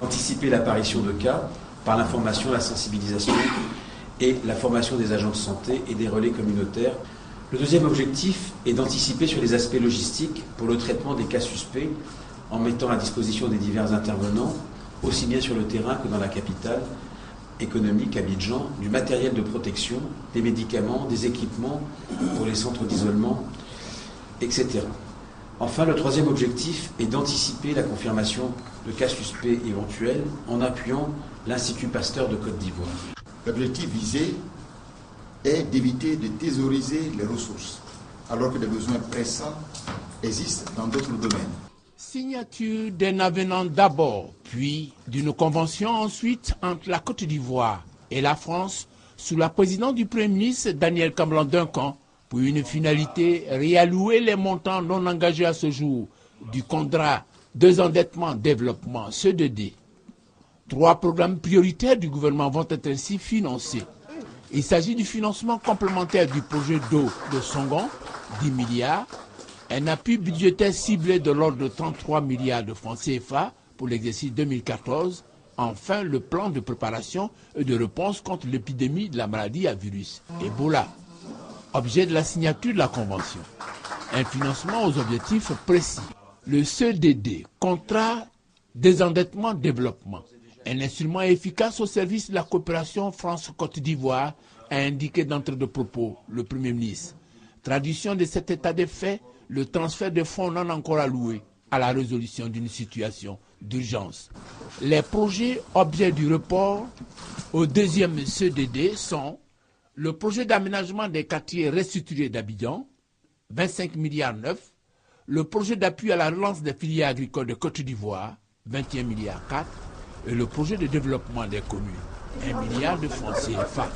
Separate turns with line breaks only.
Anticiper l'apparition de cas par l'information, la sensibilisation et la formation des agents de santé et des relais communautaires. Le deuxième objectif est d'anticiper sur les aspects logistiques pour le traitement des cas suspects en mettant à disposition des divers intervenants, aussi bien sur le terrain que dans la capitale économique Abidjan, du matériel de protection, des médicaments, des équipements pour les centres d'isolement, etc. Enfin, le troisième objectif est d'anticiper la confirmation de cas suspects éventuels en appuyant l'Institut Pasteur de Côte d'Ivoire.
L'objectif visé est d'éviter de thésauriser les ressources, alors que des besoins pressants existent dans d'autres domaines.
Signature d'un avenant d'abord, puis d'une convention ensuite entre la Côte d'Ivoire et la France sous la présidence du Premier ministre Daniel Comblan-Duncan pour une finalité, réallouer les montants non engagés à ce jour du contrat désendettement développement C2D. 3 programmes prioritaires du gouvernement vont être ainsi financés. Il s'agit du financement complémentaire du projet d'eau de Songon, 10 milliards, un appui budgétaire ciblé de l'ordre de 33 milliards de francs CFA pour l'exercice 2014, enfin le plan de préparation et de réponse contre l'épidémie de la maladie à virus Ebola. Objet de la signature de la Convention. Un financement aux objectifs précis. Le CDD, contrat désendettement développement, un instrument efficace au service de la coopération France-Côte d'Ivoire, a indiqué d'entrée de propos le Premier ministre. Traduction de cet état de fait, le transfert de fonds non encore alloués à la résolution d'une situation d'urgence. Les projets objets du report au deuxième CDD sont le projet d'aménagement des quartiers restructurés d'Abidjan, 25 milliards 9, le projet d'appui à la relance des filières agricoles de Côte d'Ivoire, 21 milliards 4, et le projet de développement des communes, 1 milliard de francs CFA.